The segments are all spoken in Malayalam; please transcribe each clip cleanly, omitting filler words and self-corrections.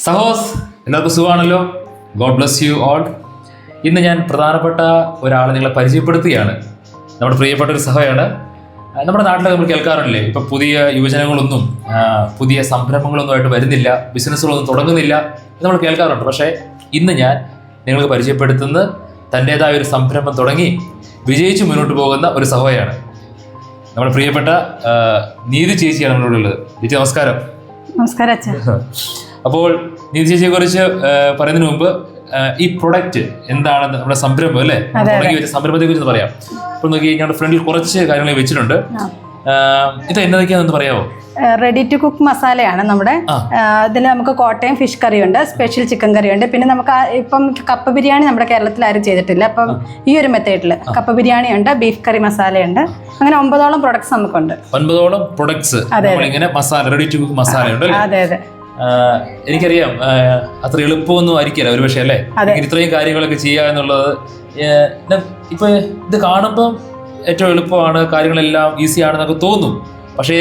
സഹോസ് എല്ലാവർക്കും സുഖമാണല്ലോ. God bless you all. ഇന്ന് ഞാൻ പ്രധാനപ്പെട്ട ഒരാളെ നിങ്ങളെ പരിചയപ്പെടുത്തുകയാണ്. നമ്മുടെ പ്രിയപ്പെട്ട ഒരു സഹോയാണ്. നമ്മുടെ നാട്ടിലൊക്കെ നമ്മൾ കേൾക്കാറില്ലേ, ഇപ്പം പുതിയ യുവജനങ്ങളൊന്നും പുതിയ സംരംഭങ്ങളൊന്നും വരുന്നില്ല, ബിസിനസ്സുകളൊന്നും തുടങ്ങുന്നില്ല എന്ന് നമ്മൾ കേൾക്കാറുണ്ട്. പക്ഷേ ഇന്ന് ഞാൻ നിങ്ങൾക്ക് പരിചയപ്പെടുത്തുന്നത് തൻ്റേതായ ഒരു സംരംഭം തുടങ്ങി വിജയിച്ച് മുന്നോട്ട് പോകുന്ന ഒരു സഹോയാണ്. നമ്മുടെ പ്രിയപ്പെട്ട നീതി ചേച്ചിയാണ് നമ്മളോടുള്ളത്. ചേച്ചി നമസ്കാരം. നമസ്കാരം അച്ഛാ. അപ്പോൾ നീതി ചേച്ചിയെ കുറിച്ച് പറയുന്നതിന് മുമ്പ് ഈ പ്രൊഡക്റ്റ് എന്താണെന്ന്, നമ്മുടെ സംരംഭം അല്ലേ, തുടങ്ങി വെച്ച സംരംഭത്തെ കുറിച്ച് പറയാം. ഇപ്പോൾ നോക്കി ഞങ്ങളുടെ ഫ്രണ്ടിൽ കുറച്ച് കാര്യങ്ങൾ വെച്ചിട്ടുണ്ട്. ഇത് എന്നതൊക്കെയാണെന്ന് പറയാമോ? റെഡി ടു കുക്ക് മസാലയാണ് നമ്മുടെ. ഇതിൽ നമുക്ക് കോട്ടയം ഫിഷ് കറി ഉണ്ട്, സ്പെഷ്യൽ ചിക്കൻ കറി ഉണ്ട്, പിന്നെ നമുക്ക് ഇപ്പം കപ്പ ബിരിയാണി നമ്മുടെ കേരളത്തിൽ ആരും ചെയ്തിട്ടില്ല. അപ്പം ഈ ഒരു മെത്തേഡിൽ കപ്പ ബിരിയാണി ഉണ്ട്, ബീഫ് കറി മസാലയുണ്ട്, അങ്ങനെ 9ഓളം പ്രൊഡക്ട്സ് നമുക്കുണ്ട്. 9ഓളം പ്രൊഡക്ട്സ് ഇങ്ങനെ മസാല, റെഡി ടു കുക്ക് മസാല ഉണ്ട്. അതെ അതെ. എനിക്കറിയാം അത്ര എളുപ്പമൊന്നും ആയിരിക്കില്ല ഒരു പക്ഷേ അല്ലേ, ഇത്രയും കാര്യങ്ങളൊക്കെ ചെയ്യുക എന്നുള്ളത്. ഇപ്പൊ ഇത് കാണുമ്പം ഏറ്റവും എളുപ്പമാണ്, കാര്യങ്ങളെല്ലാം ഈസി ആണെന്നൊക്കെ തോന്നും. പക്ഷേ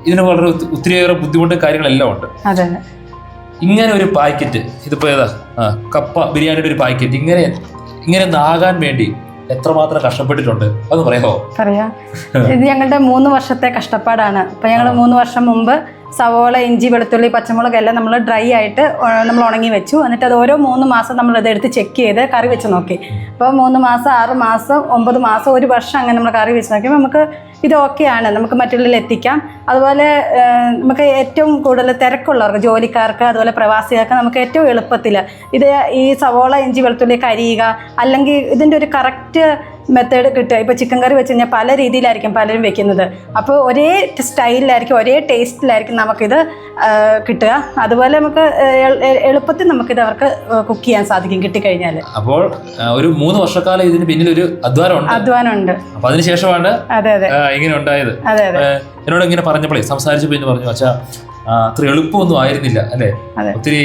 ഇതിന് വളരെ ഒത്തിരിയേറെ ബുദ്ധിമുട്ടും കാര്യങ്ങളെല്ലാം ഉണ്ട്. ഇങ്ങനെ ഒരു പാക്കറ്റ്, ഇതിപ്പോ ഏതാ കപ്പ ബിരിയാണിയുടെ ഒരു പാക്കറ്റ് ഇങ്ങനെ ആകാൻ വേണ്ടി എത്രമാത്രം കഷ്ടപ്പെട്ടിട്ടുണ്ട് അതൊന്ന് പറയാമോ? പറയാം. ഇത് ഞങ്ങളുടെ 3 വർഷത്തെ കഷ്ടപ്പാടാണ്. ഇപ്പൊ ഞങ്ങൾ 3 വർഷം മുമ്പ് സവോള, ഇഞ്ചി, വെളുത്തുള്ളി, പച്ചമുളക് എല്ലാം നമ്മൾ ഡ്രൈ ആയിട്ട് നമ്മൾ ഉണങ്ങി വെച്ചു. എന്നിട്ട് അത് ഓരോ 3 മാസം നമ്മൾ ഇതെടുത്ത് ചെക്ക് ചെയ്ത് കറി വെച്ച് നോക്കി. അപ്പോൾ 3 മാസം, 6 മാസം, 9 മാസം, 1 വർഷം അങ്ങനെ നമ്മൾ കറി വെച്ച് നോക്കിയപ്പോൾ നമുക്ക് ഇത് ഓക്കെയാണ്, നമുക്ക് മറ്റുള്ളവരിൽ എത്തിക്കാം. അതുപോലെ നമുക്ക് ഏറ്റവും കൂടുതൽ തിരക്കുള്ളവർക്ക്, ജോലിക്കാർക്ക്, അതുപോലെ പ്രവാസികൾക്ക് നമുക്ക് ഏറ്റവും എളുപ്പത്തിൽ ഇത് ഈ സവോള, ഇഞ്ചി, വെളുത്തുള്ളിയൊക്കെ അരിയുക, അല്ലെങ്കിൽ ഇതിൻ്റെ ഒരു കറക്റ്റ് മെത്തേഡ് കിട്ടുക. ഇപ്പോൾ ചിക്കൻ കറി വെച്ച് കഴിഞ്ഞാൽ പല രീതിയിലായിരിക്കും പലരും വെക്കുന്നത്. അപ്പോൾ ഒരേ സ്റ്റൈലിലായിരിക്കും, ഒരേ ടേസ്റ്റിലായിരിക്കും നമുക്കിത് കിട്ടുക. അതുപോലെ നമുക്ക് എളുപ്പത്തിൽ നമുക്കിത് അവർക്ക് കുക്ക് ചെയ്യാൻ സാധിക്കും കിട്ടിക്കഴിഞ്ഞാൽ. അപ്പോൾ ഒരു 3 വർഷക്കാലം ഇതിന് പിന്നിൽ ഒരു അധ്വാനമുണ്ട്. അപ്പൊ അതിനുശേഷമാണ് ഇങ്ങനെ ഉണ്ടായത്. എന്നോട് ഇങ്ങനെ പറഞ്ഞപ്പോഴേ, സംസാരിച്ചപ്പോൾ ഇന്ന് പറഞ്ഞു, അച്ഛാ അത്ര എളുപ്പമൊന്നും ആയിരുന്നില്ല അല്ലേ, ഒത്തിരി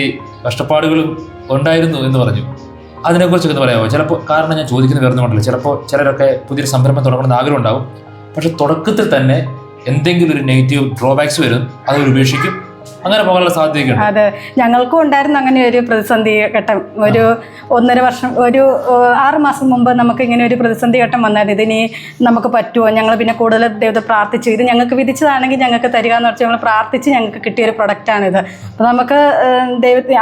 കഷ്ടപ്പാടുകളും ഉണ്ടായിരുന്നു എന്ന് പറഞ്ഞു. അതിനെക്കുറിച്ചൊക്കെ ഒന്ന് പറയാമോ? ചിലപ്പോൾ, കാരണം ഞാൻ ചോദിക്കുന്നത് വേറെ കൊണ്ടല്ലോ, ചിലപ്പോൾ ചിലരൊക്കെ പുതിയൊരു സംരംഭം തുടങ്ങണമെന്ന് ആഗ്രഹം ഉണ്ടാവും. പക്ഷെ തുടക്കത്തിൽ തന്നെ എന്തെങ്കിലും ഒരു നെഗറ്റീവ് ഡ്രോബാക്സ് വരും, അത് ഉപേക്ഷിക്കും, അങ്ങനെ പോകാനുള്ള സാധ്യതയുണ്ട്. അതെ, ഞങ്ങൾക്കും ഉണ്ടായിരുന്നു അങ്ങനെ ഒരു പ്രതിസന്ധി ഘട്ടം. ഒരു 1.5 വർഷം, ഒരു 6 മാസം മുമ്പ് നമുക്ക് ഇങ്ങനെ ഒരു പ്രതിസന്ധി ഘട്ടം വന്നായിരുന്നു. ഇതിനി നമുക്ക് പറ്റുമോ? ഞങ്ങൾ പിന്നെ കൂടുതൽ ദൈവത്തെ പ്രാർത്ഥിച്ചു. ഇത് ഞങ്ങൾക്ക് വിധിച്ചതാണെങ്കിൽ ഞങ്ങൾക്ക് തരിക എന്ന് വെച്ചാൽ ഞങ്ങൾ പ്രാർത്ഥിച്ച് ഞങ്ങൾക്ക് കിട്ടിയൊരു പ്രൊഡക്റ്റാണിത്. അപ്പോൾ നമുക്ക്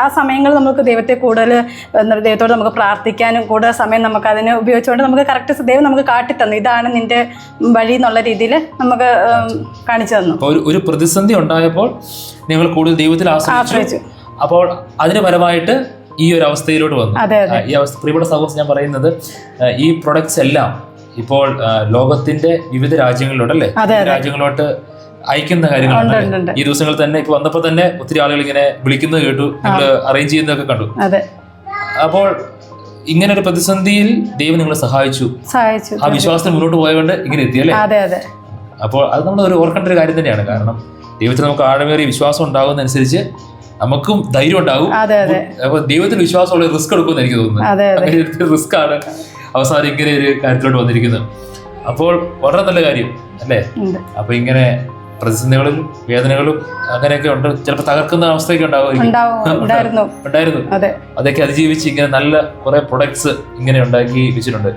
ആ സമയങ്ങളിൽ നമുക്ക് ദൈവത്തെ കൂടുതൽ ദൈവത്തോട് നമുക്ക് പ്രാർത്ഥിക്കാനും കൂടുതൽ സമയം നമുക്ക് അതിന് ഉപയോഗിച്ചുകൊണ്ട് നമുക്ക് കറക്റ്റ് ദൈവം നമുക്ക് കാട്ടിത്തന്നു, ഇതാണ് നിന്റെ വഴി എന്നുള്ള രീതിയിൽ നമുക്ക് കാണിച്ചു തന്നു. ഒരു പ്രതിസന്ധി ഉണ്ടായപ്പോൾ നിങ്ങൾ കൂടുതൽ ദൈവത്തിൽ ആശ്രയിച്ചു. അപ്പോൾ അതിന് പരമായിട്ട് ഈ ഒരു അവസ്ഥയിലോട്ട് വന്നു. ഈ അവസ്ഥ, പ്രിയപ്പെട്ട സഹോദരൻ, ഞാൻ പറയുന്നത് ഈ പ്രൊഡക്ട്സ് എല്ലാം ഇപ്പോൾ ലോകത്തിന്റെ വിവിധ രാജ്യങ്ങളിലോട്ടല്ലേ, രാജ്യങ്ങളിലോട്ട് അയക്കുന്ന കാര്യങ്ങളുണ്ട്. ഈ ദിവസങ്ങളിൽ തന്നെ ഇപ്പൊ വന്നപ്പോൾ തന്നെ ഒത്തിരി ആളുകൾ ഇങ്ങനെ വിളിക്കുന്നത് കേട്ടു, നിങ്ങൾ അറേഞ്ച് ചെയ്യുന്നതൊക്കെ കണ്ടു. അപ്പോൾ ഇങ്ങനെ ഒരു പ്രതിസന്ധിയിൽ ദൈവം നിങ്ങളെ സഹായിച്ചു. ആ വിശ്വാസത്തിന് മുന്നോട്ട് പോയതുകൊണ്ട് ഇങ്ങനെ എത്തിയല്ലേ. അപ്പോൾ അത് നമ്മൾ ഒരു ഓർക്കേണ്ട ഒരു കാര്യം തന്നെയാണ്. കാരണം ദൈവത്തിൽ നമുക്ക് ആഴമേറിയ വിശ്വാസം ഉണ്ടാകുന്നതനുസരിച്ച് നമുക്കും ധൈര്യം ഉണ്ടാകും. അപ്പൊ ദൈവത്തിൽ വിശ്വാസമുള്ള റിസ്ക് എടുക്കുമെന്ന് എനിക്ക് തോന്നുന്നു. അങ്ങനെ റിസ്ക് ആണ് അവസാനം ഇങ്ങനെ ഒരു കാര്യത്തിലോട്ട് വന്നിരിക്കുന്നത്. അപ്പോൾ വളരെ നല്ല കാര്യം അല്ലേ. അപ്പൊ ഇങ്ങനെ പ്രതിസന്ധികളും വേദനകളും അങ്ങനെയൊക്കെ ഉണ്ട്, ചിലപ്പോൾ തകർക്കുന്ന അവസ്ഥയൊക്കെ ഉണ്ടായിരുന്നു. അതൊക്കെ അതിജീവിച്ച് ഇങ്ങനെ നല്ല കുറെ പ്രൊഡക്ട്സ് ഇങ്ങനെ ഉണ്ടാക്കി വെച്ചിട്ടുണ്ട്.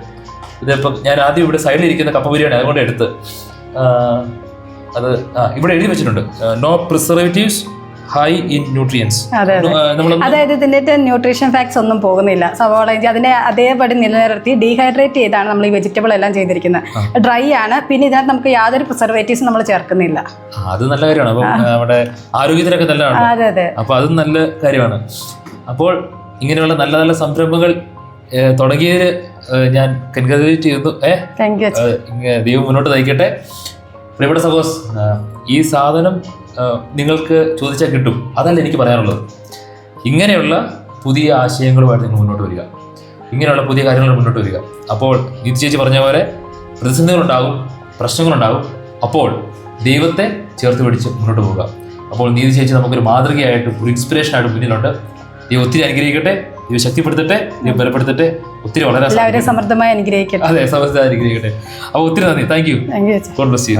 ഇതിപ്പോ ഞാൻ ആദ്യം ഇവിടെ സൈഡിലിരിക്കുന്ന കപ്പ ബിരിയാണി അതുകൊണ്ട് എടുത്ത് അത് ഇവിടെ എഴുതി വെച്ചിട്ടുണ്ട്, no preservatives, high in nutrients. അതായത് ഇതിന്റെ ന്യൂട്രീഷൻ ഫാക്ട്സ് ഒന്നും പോകുന്നില്ല. സവോള, ഇഞ്ചി അതിനെ അതേപടി നിലനിർത്തി ഡീഹൈഡ്രേറ്റ് ചെയ്താണ് നമ്മൾ ഈ വെജിറ്റബിൾ എല്ലാം ചെയ്തിരിക്കുന്നത്. ഡ്രൈ ആണ്, പിന്നെ ഇതിനകത്ത് നമുക്ക് യാതൊരു പ്രിസർവേറ്റീവ്സും നമ്മൾ ചേർക്കുന്നില്ല. അത് നല്ല കാര്യമാണ്. അപ്പൊ നമ്മുടെ ആരോഗ്യത്തിനൊക്കെ നല്ലതാണ്. അപ്പൊ അതും നല്ല കാര്യമാണ്. അപ്പോൾ ഇങ്ങനെയുള്ള നല്ല നല്ല സംരംഭങ്ങൾ തുടങ്ങിയതിന് ഞാൻ കൺഗ്രാജുലേറ്റ് ചെയ്യുന്നു. ദൈവം മുന്നോട്ട് നയിക്കട്ടെ. പ്രിയപ്പെട്ട സഹോസ്, ഈ സാധനം നിങ്ങൾക്ക് ചോദിച്ചാൽ കിട്ടും, അതല്ല എനിക്ക് പറയാനുള്ളത്. ഇങ്ങനെയുള്ള പുതിയ ആശയങ്ങളുമായിട്ട് നിങ്ങൾ മുന്നോട്ട് വരിക, ഇങ്ങനെയുള്ള പുതിയ കാര്യങ്ങൾ മുന്നോട്ട് വരിക. അപ്പോൾ നീതി ചേച്ചി പറഞ്ഞ പോലെ പ്രതിസന്ധികളുണ്ടാകും, പ്രശ്നങ്ങളുണ്ടാകും. അപ്പോൾ ദൈവത്തെ ചേർത്ത് പിടിച്ച് മുന്നോട്ട് പോവുക. അപ്പോൾ നീതി ചേച്ചി നമുക്കൊരു മാതൃകയായിട്ട്, ഒരു ഇൻസ്പിറേഷനായിട്ട് മുന്നിലുണ്ട്. ദൈവം ഒത്തിരി അനുഗ്രഹിക്കട്ടെ, ദൈവം ശക്തിപ്പെടുത്തട്ടെ, ദൈവം ബലപ്പെടുത്തട്ടെ, ഒത്തിരി വളരെ സമൃദ്ധമായി അനുഗ്രഹിക്കട്ടെ. അതെ, സമൃദ്ധമായി അനുഗ്രഹിക്കട്ടെ. അപ്പോൾ ഒത്തിരി നന്ദി. Thank you. God bless you.